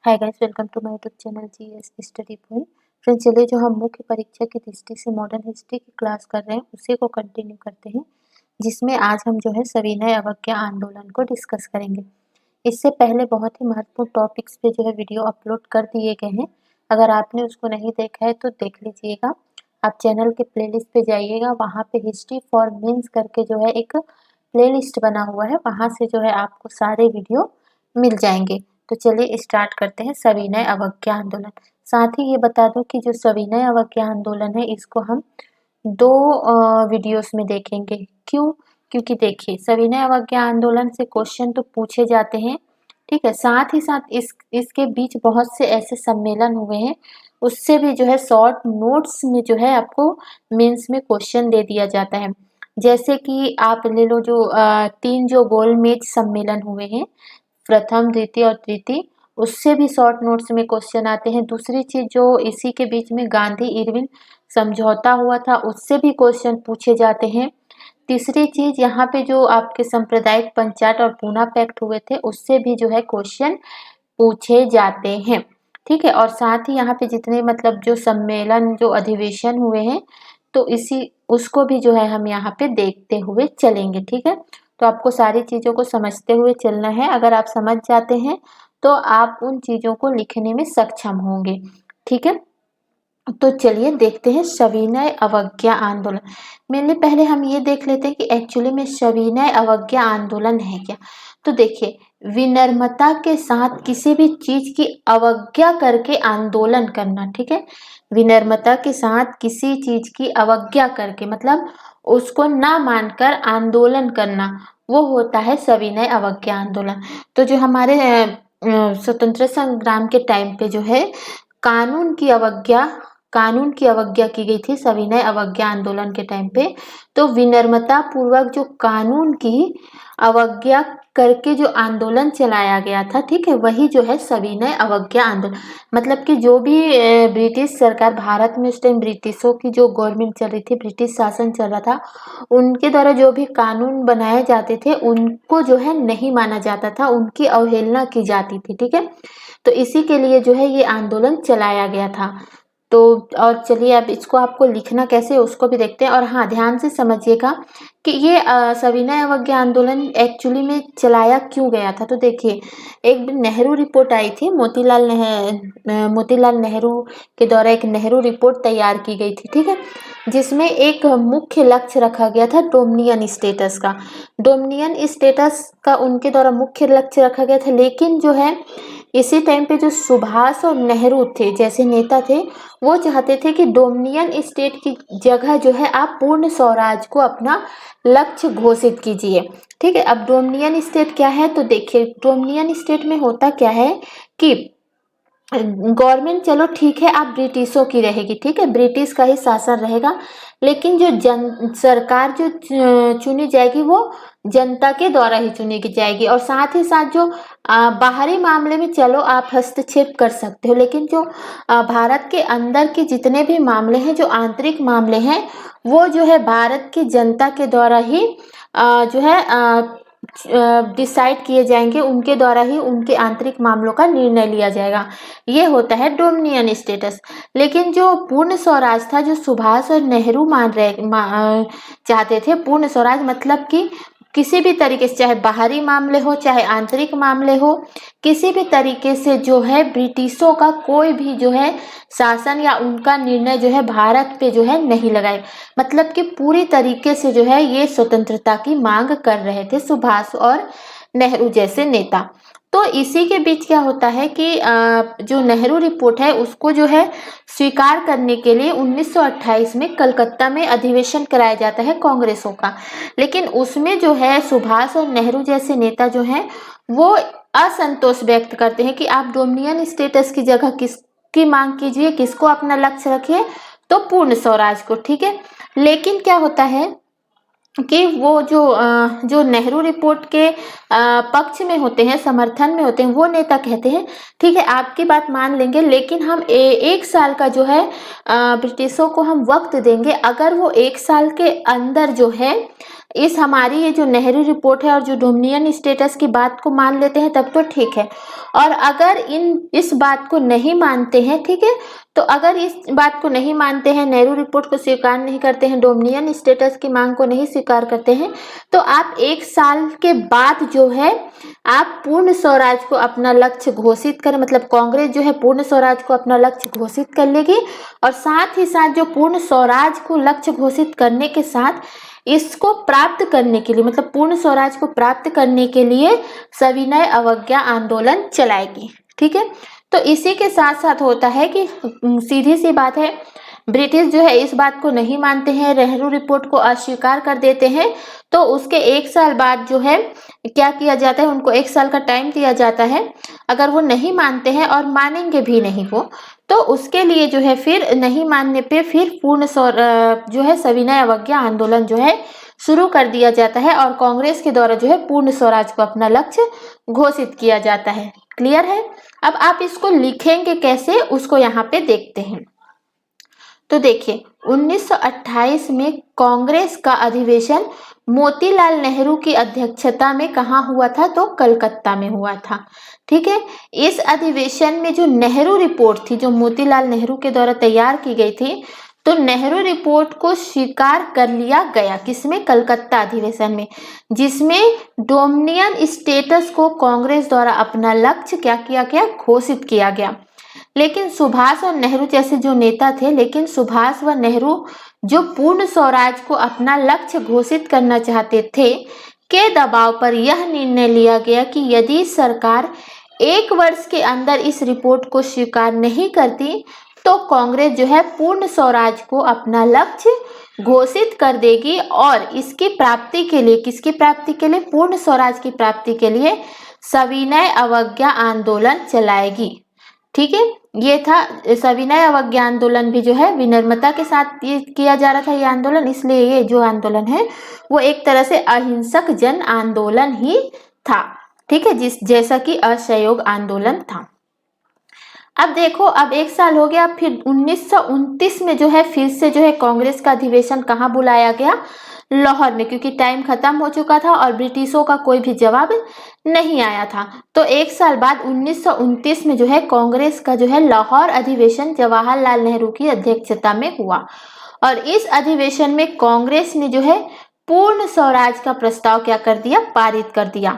Hi guys, welcome to my YouTube channel GS study point. Friends, चलिए जो हम मुख्य परीक्षा की दृष्टि से मॉडर्न हिस्ट्री की क्लास कर रहे हैं उसी को कंटिन्यू करते हैं, जिसमें आज हम जो है सविनय अवज्ञा आंदोलन को डिस्कस करेंगे। इससे पहले बहुत ही महत्वपूर्ण टॉपिक्स पे जो है वीडियो अपलोड कर दिए गए हैं। अगर आपने उसको नहीं देखा है तो देख लीजिएगा। आप चैनल के प्लेलिस्ट पे जाइएगा, वहाँ पे हिस्ट्री फॉर मेंस करके जो है एक प्लेलिस्ट बना हुआ है, वहाँ से जो है आपको सारे वीडियो मिल जाएंगे। तो चलिए स्टार्ट करते हैं सविनय अवज्ञा आंदोलन। साथ ही ये बता दूं कि जो सविनय अवज्ञा आंदोलन है इसको हम दो वीडियोस में देखेंगे। क्यों? क्योंकि देखिए, सविनय अवज्ञा आंदोलन से क्वेश्चन तो पूछे जाते हैं, ठीक है। साथ ही साथ इसके बीच बहुत से ऐसे सम्मेलन हुए हैं, उससे भी जो है शॉर्ट नोट्स में जो है आपको मेंस में क्वेश्चन दे दिया जाता है। जैसे कि आप ले लो जो 3 जो गोलमेज सम्मेलन हुए हैं, प्रथम, द्वितीय और तृतीय, उससे भी शॉर्ट नोट्स में क्वेश्चन आते हैं। दूसरी चीज जो इसी के बीच में गांधी इरविन समझौता हुआ था, उससे भी क्वेश्चन पूछे जाते हैं। तीसरी चीज, यहाँ पे जो आपके सांप्रदायिक पंचायत और पूना पैक्ट हुए थे, उससे भी जो है क्वेश्चन पूछे जाते हैं, ठीक है। और साथ ही यहाँ पे जितने मतलब जो सम्मेलन, जो अधिवेशन हुए हैं, तो इसी उसको भी जो है हम यहाँ पे देखते हुए चलेंगे, ठीक है। तो आपको सारी चीज़ों को समझते हुए चलना है। अगर आप समझ जाते हैं तो आप उन चीज़ों को लिखने में सक्षम होंगे, ठीक है। तो चलिए देखते हैं सविनय अवज्ञा आंदोलन। मेनली पहले हम ये देख लेते हैं कि एक्चुअली में सविनय अवज्ञा आंदोलन है क्या। तो देखिए, विनम्रता के साथ किसी भी चीज की अवज्ञा करके आंदोलन करना, ठीक है। विनम्रता के साथ किसी चीज की अवज्ञा करके मतलब उसको ना मानकर आंदोलन करना, वो होता है सविनय अवज्ञा आंदोलन। तो जो हमारे स्वतंत्रता संग्राम के टाइम पे जो है कानून की अवज्ञा की गई थी सविनय अवज्ञा आंदोलन के टाइम पे। तो विनम्रता पूर्वक जो कानून की अवज्ञा करके जो आंदोलन चलाया गया था, ठीक है, वही जो है सविनय अवज्ञा आंदोलन। मतलब कि जो भी ब्रिटिश सरकार, भारत में उस टाइम ब्रिटिशों की जो गवर्नमेंट चल रही थी, ब्रिटिश शासन चल रहा था, उनके द्वारा जो भी कानून बनाए जाते थे उनको जो है नहीं माना जाता था, उनकी अवहेलना की जाती थी, ठीक है। तो इसी के लिए जो है ये आंदोलन चलाया गया था। तो और चलिए अब इसको आपको लिखना कैसे उसको भी देखते हैं। और हाँ, ध्यान से समझिएगा कि ये सविनय अवज्ञा आंदोलन एक्चुअली में चलाया क्यों गया था। तो देखिए, एक नेहरू रिपोर्ट आई थी, मोतीलाल नेहरू के द्वारा एक नेहरू रिपोर्ट तैयार की गई थी, ठीक है, जिसमें एक मुख्य लक्ष्य रखा गया था डोमिनियन स्टेटस का। डोमिनियन स्टेटस का उनके द्वारा मुख्य लक्ष्य रखा गया था, लेकिन जो है इसी टाइम पे जो सुभाष और नेहरू थे, जैसे नेता थे, वो चाहते थे कि डोमिनियन स्टेट की जगह जो है आप पूर्ण स्वराज को अपना लक्ष्य घोषित कीजिए, ठीक है। अब डोमिनियन स्टेट क्या है, तो देखिए डोमिनियन स्टेट में होता क्या है कि गवर्नमेंट, चलो ठीक है, आप ब्रिटिशों की रहेगी, ठीक है, ब्रिटिश का ही शासन रहेगा, लेकिन जो सरकार जो चुनी जाएगी वो जनता के द्वारा ही चुनी जाएगी। और साथ ही साथ जो बाहरी मामले में चलो आप हस्तक्षेप कर सकते हो, लेकिन जो भारत के अंदर के जितने भी मामले हैं, जो आंतरिक मामले हैं, वो जो है भारत की जनता के द्वारा ही जो है डिसाइड किए जाएंगे, उनके द्वारा ही उनके आंतरिक मामलों का निर्णय लिया जाएगा। ये होता है डोमिनियन स्टेटस। लेकिन जो पूर्ण स्वराज था, जो सुभाष और नेहरू चाहते थे, पूर्ण स्वराज मतलब कि किसी भी तरीके से, चाहे बाहरी मामले हो चाहे आंतरिक मामले हो, किसी भी तरीके से जो है ब्रिटिशों का कोई भी जो है शासन या उनका निर्णय जो है भारत पे जो है नहीं लगाए। मतलब कि पूरी तरीके से जो है ये स्वतंत्रता की मांग कर रहे थे सुभाष और नेहरू जैसे नेता। तो इसी के बीच क्या होता है कि जो नेहरू रिपोर्ट है उसको जो है स्वीकार करने के लिए 1928 में कलकत्ता में अधिवेशन कराया जाता है कांग्रेसों का। लेकिन उसमें जो है सुभाष और नेहरू जैसे नेता जो हैं वो असंतोष व्यक्त करते हैं कि आप डोमिनियन स्टेटस की जगह किसकी मांग कीजिए, किसको अपना लक्ष्य रखिए, तो पूर्ण स्वराज को, ठीक है। लेकिन क्या होता है कि वो जो नेहरू रिपोर्ट के पक्ष में होते हैं, समर्थन में होते हैं, वो नेता कहते हैं ठीक है आपकी बात मान लेंगे, लेकिन हम 1 साल का जो है ब्रिटिशों को हम वक्त देंगे। अगर वो 1 साल के अंदर जो है इस हमारी ये जो नेहरू रिपोर्ट है और जो डोमिनियन स्टेटस की बात को मान लेते हैं तब तो ठीक है, और अगर इस बात को नहीं मानते हैं, ठीक है, तो अगर इस बात को नहीं मानते हैं, नेहरू रिपोर्ट को स्वीकार नहीं करते हैं, डोमिनियन स्टेटस की मांग को नहीं स्वीकार करते हैं, तो आप 1 साल के बाद जो है आप पूर्ण स्वराज को अपना लक्ष्य घोषित करें, मतलब कांग्रेस जो है पूर्ण स्वराज को अपना लक्ष्य घोषित कर लेगी, और साथ ही साथ जो पूर्ण स्वराज को लक्ष्य घोषित करने के साथ इसको प्राप्त करने के लिए, मतलब पूर्ण स्वराज को प्राप्त करने के लिए सविनय अवज्ञा आंदोलन चलाएगी। ठीक है, तो इसी के साथ साथ होता है कि सीधी सी बात है, ब्रिटिश जो है इस बात को नहीं मानते हैं, नेहरू रिपोर्ट को अस्वीकार कर देते हैं, तो उसके 1 साल बाद जो है क्या किया जाता है, उनको 1 साल का टाइम दिया जाता है। अगर वो नहीं मानते हैं और मानेंगे भी नहीं वो, तो उसके लिए जो है फिर नहीं मानने पे फिर पूर्ण जो है सविनय अवज्ञा आंदोलन जो है शुरू कर दिया जाता है, और कांग्रेस के द्वारा जो है पूर्ण स्वराज को अपना लक्ष्य घोषित किया जाता है। क्लियर है? अब आप इसको लिखेंगे कैसे, उसको यहाँ पे देखते हैं। तो देखिए 1928 में कांग्रेस का अधिवेशन मोतीलाल नेहरू की अध्यक्षता में कहाँ हुआ था, तो कलकत्ता में हुआ था। ठीक है, इस अधिवेशन में जो नेहरू रिपोर्ट थी, जो मोतीलाल नेहरू के द्वारा तैयार की गई थी, तो नेहरू रिपोर्ट को स्वीकार कर लिया गया, किसमें, कलकत्ता अधिवेशन में, जिसमें डोमिनियन स्टेटस को कांग्रेस द्वारा अपना लक्ष्य क्या किया गया, घोषित किया गया। लेकिन सुभाष और नेहरू जैसे जो नेता थे, लेकिन सुभाष व नेहरू जो पूर्ण स्वराज को अपना लक्ष्य घोषित करना चाहते थे, के दबाव पर यह निर्णय लिया गया कि यदि सरकार 1 वर्ष के अंदर इस रिपोर्ट को स्वीकार नहीं करती, तो कांग्रेस जो है पूर्ण स्वराज को अपना लक्ष्य घोषित कर देगी, और इसकी प्राप्ति के लिए, किसकी प्राप्ति के लिए, पूर्ण स्वराज की प्राप्ति के लिए सविनय अवज्ञा आंदोलन चलाएगी। ठीक है, ये था सविनय अवज्ञा आंदोलन, भी जो है विनम्रता के साथ ये किया जा रहा था ये आंदोलन, इसलिए ये जो आंदोलन है वो एक तरह से अहिंसक जन आंदोलन ही था। ठीक है, जैसा कि असहयोग आंदोलन था। अब देखो, अब 1 साल हो गया, फिर 1929 में जो है फिर से जो है कांग्रेस का अधिवेशन कहाँ बुलाया गया, लाहौर में, क्योंकि टाइम खत्म हो चुका था और ब्रिटिशों का कोई भी जवाब नहीं आया था। तो 1 साल बाद 1929 में जो है कांग्रेस का जो है लाहौर अधिवेशन जवाहरलाल नेहरू की अध्यक्षता में हुआ, और इस अधिवेशन में कांग्रेस ने जो है पूर्ण स्वराज का प्रस्ताव क्या कर दिया, पारित कर दिया,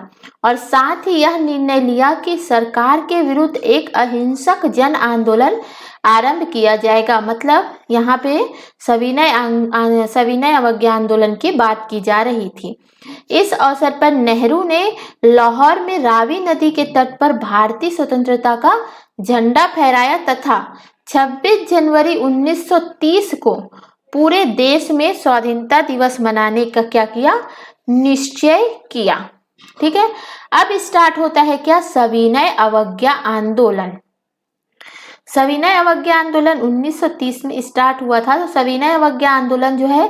और साथ ही यह निर्णय लिया कि सरकार के विरुद्ध एक अहिंसक जन आंदोलन आरंभ किया जाएगा। मतलब यहाँ पे सविनय अवज्ञा आंदोलन की बात की जा रही थी। इस अवसर पर नेहरू ने लाहौर में रावी नदी के तट पर भारतीय स्वतंत्रता का झंडा फहराया तथा 26 जनवरी 1930 को पूरे देश में स्वाधीनता दिवस मनाने का क्या किया, निश्चय किया। ठीक है, अब स्टार्ट होता है क्या, सविनय अवज्ञा आंदोलन। सविनय अवज्ञा आंदोलन 1930 में स्टार्ट हुआ था। तो सविनय अवज्ञा आंदोलन जो है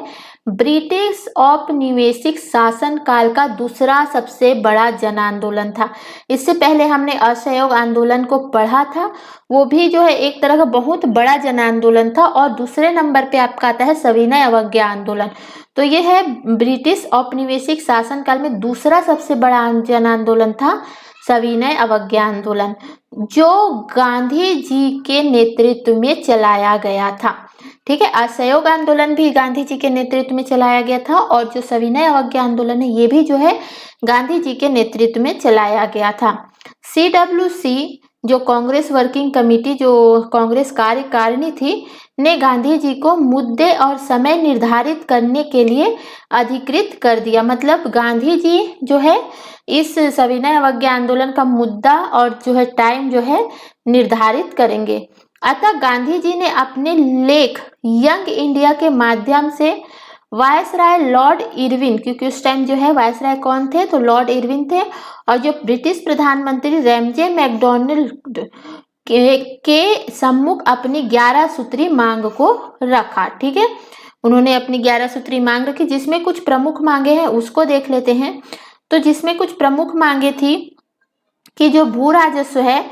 ब्रिटिश औपनिवेशिक शासन काल का दूसरा सबसे बड़ा जन आंदोलन था। इससे पहले हमने असहयोग आंदोलन को पढ़ा था, वो भी जो है एक तरह का बहुत बड़ा जन आंदोलन था, और दूसरे नंबर पे आपका आता है सविनय अवज्ञा आंदोलन। तो ये है ब्रिटिश औपनिवेशिक शासन काल में दूसरा सबसे बड़ा जन आंदोलन था सविनय अवज्ञा आंदोलन, जो गांधी जी के नेतृत्व में चलाया गया था। ठीक है, असहयोग आंदोलन भी गांधी जी के नेतृत्व में चलाया गया था, और जो सविनय अवज्ञा आंदोलन है ये भी जो है गांधी जी के नेतृत्व में चलाया गया था। CWC जो कांग्रेस वर्किंग कमेटी, जो कांग्रेस कार्यकारिणी थी, ने गांधी जी को मुद्दे और समय निर्धारित करने के लिए अधिकृत कर दिया। मतलब गांधी जी जो है इस सविनय अवज्ञा आंदोलन का मुद्दा और जो है टाइम जो है निर्धारित करेंगे। अतः गांधी जी ने अपने लेख यंग इंडिया के माध्यम से वायसराय लॉर्ड इरविन, क्योंकि उस टाइम जो है वायसराय कौन थे, तो लॉर्ड इरविन थे, और जो ब्रिटिश प्रधानमंत्री रैमजे मैकडॉनल्ड के सम्मुख अपनी 11 सूत्री मांग को रखा। ठीक है, उन्होंने अपनी 11 सूत्री मांग रखी, जिसमें कुछ प्रमुख मांगे हैं उसको देख लेते हैं। तो जिसमें कुछ प्रमुख मांगे थी कि जो भू राजस्व है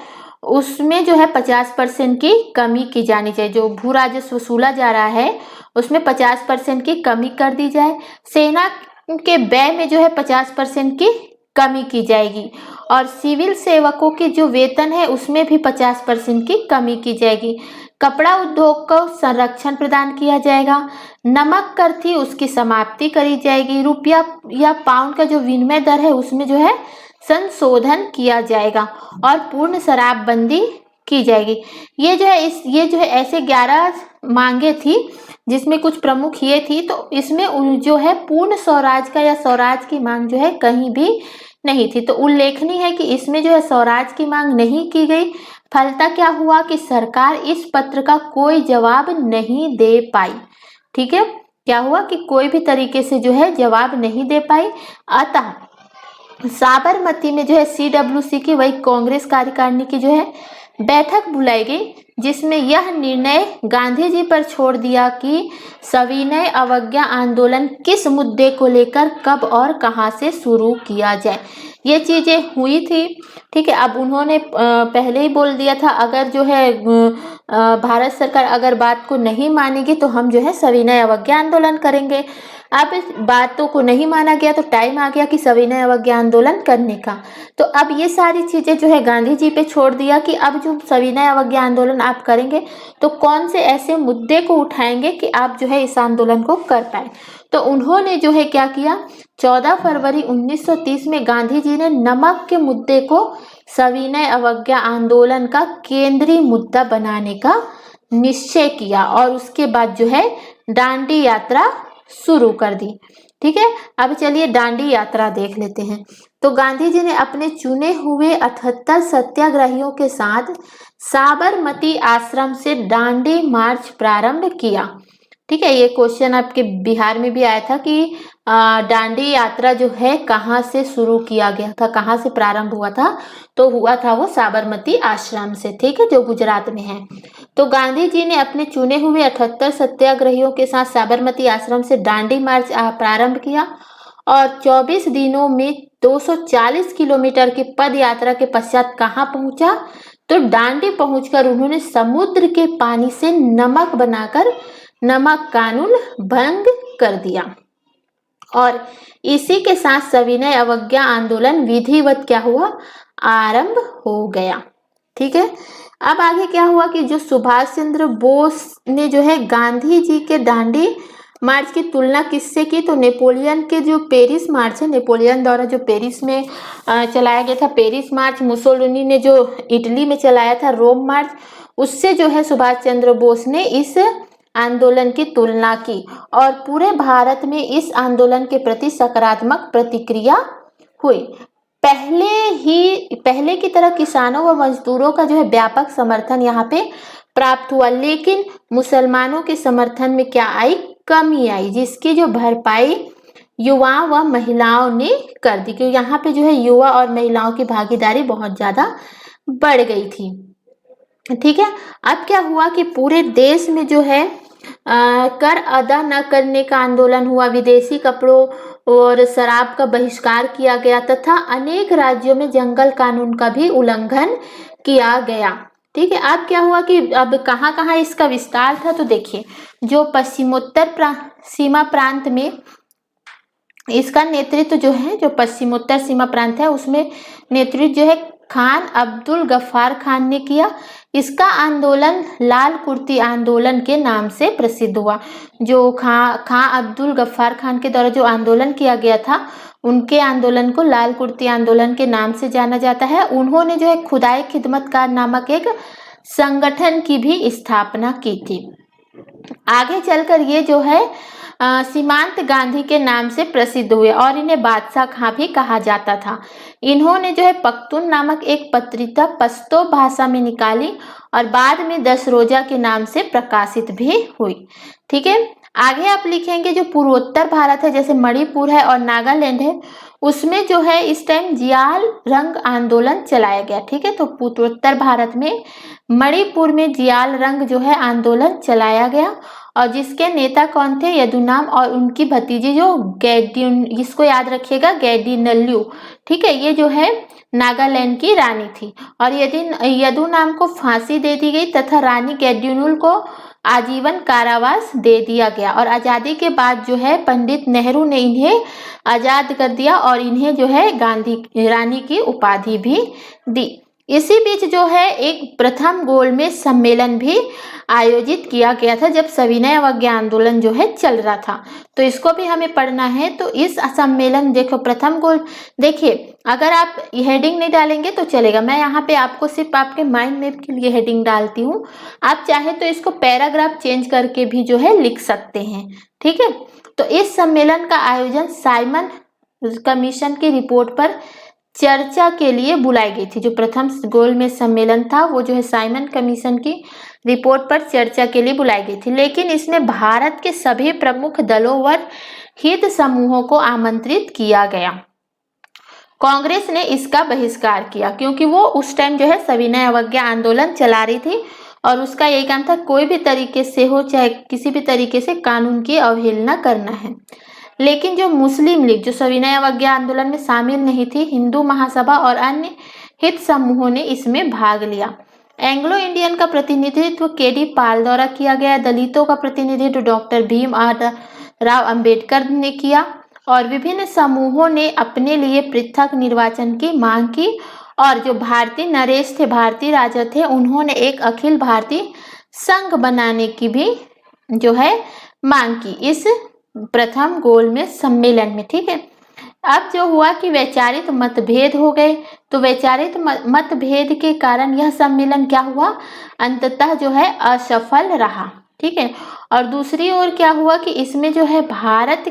उसमें जो है 50% की कमी की जानी चाहिए। जो भू राजस्व वसूला जा रहा है उसमें 50% की कमी कर दी जाए। सेना उनके व्यय में जो है 50% की कमी की जाएगी और सिविल सेवकों के जो वेतन है उसमें भी 50% की कमी की जाएगी। कपड़ा उद्योग को संरक्षण प्रदान किया जाएगा। नमक कर थी उसकी समाप्ति करी जाएगी। रुपया या पाउंड का जो विनिमय दर है उसमें जो है संशोधन किया जाएगा और पूर्ण शराबबंदी की जाएगी। ये जो है ऐसे 11 मांगे थी जिसमें कुछ प्रमुख ये थी। तो इसमें जो है पूर्ण स्वराज का या स्वराज की मांग जो है कहीं भी नहीं थी। तो उल्लेखनीय है कि इसमें जो है स्वराज की मांग नहीं की गई। फलता क्या हुआ कि सरकार इस पत्र का कोई जवाब नहीं दे पाई। ठीक है, क्या हुआ कि कोई भी तरीके से जो है जवाब नहीं दे पाई। अतः साबरमती में जो है CWC की वही कांग्रेस कार्यकारिणी की जो है बैठक बुलाई गई जिसमें यह निर्णय गांधी जी पर छोड़ दिया कि सविनय अवज्ञा आंदोलन किस मुद्दे को लेकर कब और कहां से शुरू किया जाए। ये चीजें हुई थी। ठीक है, अब उन्होंने पहले ही बोल दिया था अगर जो है भारत सरकार अगर बात को नहीं मानेगी तो हम जो है सविनय अवज्ञा आंदोलन करेंगे। अब इस बातों को नहीं माना गया तो टाइम आ गया कि सविनय अवज्ञा आंदोलन करने का। तो अब ये सारी चीजें जो है गांधी जी पे छोड़ दिया कि अब जो सविनय अवज्ञा आंदोलन आप करेंगे तो कौन से ऐसे मुद्दे को उठाएंगे कि आप जो है इस आंदोलन को कर पाए। तो उन्होंने जो है क्या किया, 14 फरवरी 1930 में गांधी जी ने नमक के मुद्दे को सविनय अवज्ञा आंदोलन का केंद्रीय मुद्दा बनाने का निश्चय किया और उसके बाद जो है दांडी यात्रा शुरू कर दी। ठीक है, अब चलिए दांडी यात्रा देख लेते हैं। तो गांधी जी ने अपने चुने हुए 78 सत्याग्रहियों के साथ साबरमती आश्रम से दांडी मार्च प्रारंभ किया। ठीक है, ये क्वेश्चन आपके बिहार में भी आया था कि दांडी यात्रा जो है कहाँ से शुरू किया गया था, कहाँ से प्रारंभ हुआ था। तो हुआ था वो साबरमती आश्रम से। ठीक है, जो गुजरात में है। तो गांधी जी ने अपने चुने हुए 78 सत्याग्रहियों के साथ साबरमती आश्रम से दांडी मार्च प्रारंभ किया और 24 दिनों में 240 किलोमीटर की पद यात्रा के पश्चात कहाँ पहुंचा, तो दांडी पहुंचकर उन्होंने समुद्र के पानी से नमक बनाकर नमक कानून भंग कर दिया और इसी के साथ सविनय अवज्ञा आंदोलन विधिवत क्या हुआ, आरंभ हो गया। ठीक है, अब आगे क्या हुआ कि जो सुभाष चंद्र बोस ने जो है गांधी जी के दांडी मार्च की तुलना किससे की, तो नेपोलियन के जो पेरिस मार्च है, नेपोलियन द्वारा जो पेरिस में चलाया गया था पेरिस मार्च, मुसोलिनी ने जो इटली में चलाया था रोम मार्च, उससे जो है सुभाष चंद्र बोस ने इस आंदोलन की तुलना की और पूरे भारत में इस आंदोलन के प्रति सकारात्मक प्रतिक्रिया हुई। पहले की तरह किसानों व मजदूरों का जो है व्यापक समर्थन यहाँ पे प्राप्त हुआ, लेकिन मुसलमानों के समर्थन में क्या आई, कमी आई, जिसकी जो भरपाई युवाओं व महिलाओं ने कर दी। क्योंकि यहाँ पे जो है युवा और महिलाओं की भागीदारी बहुत ज्यादा बढ़ गई थी। ठीक है, अब क्या हुआ कि पूरे देश में जो है कर अदा न करने का आंदोलन हुआ, विदेशी कपड़ों और शराब का बहिष्कार किया गया तथा अनेक राज्यों में जंगल कानून का भी उल्लंघन किया गया। ठीक है, अब क्या हुआ कि अब कहाँ कहाँ इसका विस्तार था, तो देखिए जो पश्चिमोत्तर सीमा प्रांत में इसका नेतृत्व जो है, जो पश्चिमोत्तर सीमा प्रांत है उसमें नेतृत्व जो है खान अब्दुल गफ्फार खान ने किया। इसका आंदोलन लाल कुर्ती आंदोलन के नाम से प्रसिद्ध हुआ। जो खान अब्दुल गफ्फार खान के द्वारा जो आंदोलन किया गया था उनके आंदोलन को लाल कुर्ती आंदोलन के नाम से जाना जाता है। उन्होंने जो है खुदाई खिदमतकार नामक एक संगठन की भी स्थापना की थी। आगे चलकर ये जो है सीमांत गांधी के नाम से प्रसिद्ध हुए और इन्हें बादशाह खां भी कहा जाता था। इन्होंने जो है पख्तून नामक एक पत्रिका पश्तो भाषा में निकाली और बाद में 10 रोजा के नाम से प्रकाशित भी हुई। ठीक है, आगे आप लिखेंगे जो पूर्वोत्तर भारत है, जैसे मणिपुर है और नागालैंड है, उसमें जो है इस टाइम जियाल रंग आंदोलन चलाया गया। ठीक है, तो पूर्वोत्तर भारत में मणिपुर में जियाल रंग जो है आंदोलन चलाया गया और जिसके नेता कौन थे, यदुनाम और उनकी भतीजी जो गैडिन, इसको याद रखिएगा गैडिनल्यू। ठीक है, ये जो है नागालैंड की रानी थी और यदुनाम को फांसी दे दी गई तथा रानी गैडिनुल को आजीवन कारावास दे दिया गया और आज़ादी के बाद जो है पंडित नेहरू ने इन्हें आज़ाद कर दिया और इन्हें जो है गांधी रानी की उपाधि भी दी। इसी बीच जो है एक प्रथम गोलमेज सम्मेलन भी आयोजित किया गया था जब सविनय अवज्ञा आंदोलन जो है चल रहा था, तो इसको भी हमें पढ़ना है। तो इस सम्मेलन देखो प्रथम गोल, देखिए अगर आप हेडिंग नहीं डालेंगे तो चलेगा, मैं यहाँ पे आपको सिर्फ आपके माइंड मैप के लिए हेडिंग डालती हूँ, आप चाहे तो इसको पैराग्राफ चेंज करके भी जो है लिख सकते हैं, ठीक है। तो इस सम्मेलन का आयोजन साइमन कमीशन की रिपोर्ट पर चर्चा के लिए बुलाई गई थी। जो प्रथम गोलमेज सम्मेलन था वो जो है साइमन कमीशन की रिपोर्ट पर चर्चा के लिए बुलाई गई थी, लेकिन इसमें भारत के सभी प्रमुख दलों व हित समूहों को आमंत्रित किया गया। कांग्रेस ने इसका बहिष्कार किया क्योंकि वो उस टाइम जो है सविनय अवज्ञा आंदोलन चला रही थी और उसका यही काम था कोई भी तरीके से हो, चाहे किसी भी तरीके से कानून की अवहेलना करना है। लेकिन जो मुस्लिम लीग जो सविनय अवज्ञा आंदोलन में शामिल नहीं थी, हिंदू महासभा और अन्य हित समूहों ने इसमें भाग लिया। एंग्लो इंडियन का प्रतिनिधित्व केडी पाल द्वारा किया गया, दलितों का प्रतिनिधित्व डॉक्टर भीम राव अंबेडकर ने किया और विभिन्न समूहों ने अपने लिए पृथक निर्वाचन की मांग की और जो भारतीय नरेश थे, भारतीय राजा थे, उन्होंने एक अखिल भारतीय संघ बनाने की भी जो है मांग की इस प्रथम गोलमेज सम्मेलन में, ठीक है। अब जो हुआ कि वैचारिक मतभेद हो गए, तो वैचारिक मतभेद के कारण यह सम्मेलन क्या हुआ, अंततः जो है असफल रहा, ठीक है। और दूसरी ओर क्या हुआ कि इसमें जो है भारत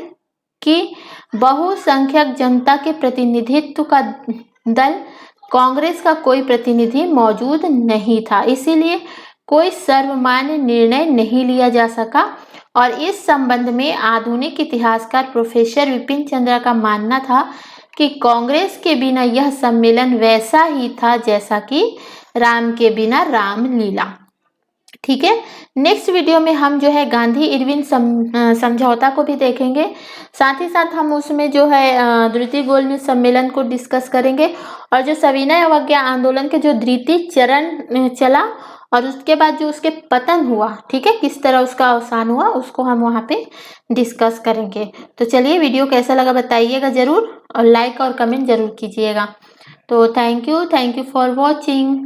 की बहुसंख्यक जनता के प्रतिनिधित्व का दल कांग्रेस का कोई प्रतिनिधि मौजूद नहीं था, इसीलिए कोई सर्वमान्य निर्णय नहीं लिया जा सका। और इस संबंध में आधुनिक इतिहासकार प्रोफेसर विपिन चंद्रा का मानना था कि कांग्रेस के बिना यह सम्मेलन वैसा ही था जैसा कि राम के बिना रामलीला, ठीक है। नेक्स्ट वीडियो में हम जो है गांधी इरविन समझौता को भी देखेंगे, साथ ही साथ हम उसमें जो है द्वितीय गोलमेज सम्मेलन को डिस्कस करेंगे और जो सविनय अवज्ञा आंदोलन के जो द्वितीय चरण चला और उसके बाद जो उसके पतन हुआ, ठीक है, किस तरह उसका अवसान हुआ, उसको हम वहाँ पे डिस्कस करेंगे। तो चलिए वीडियो कैसा लगा बताइएगा ज़रूर और लाइक और कमेंट ज़रूर कीजिएगा। तो थैंक यू फॉर वॉचिंग।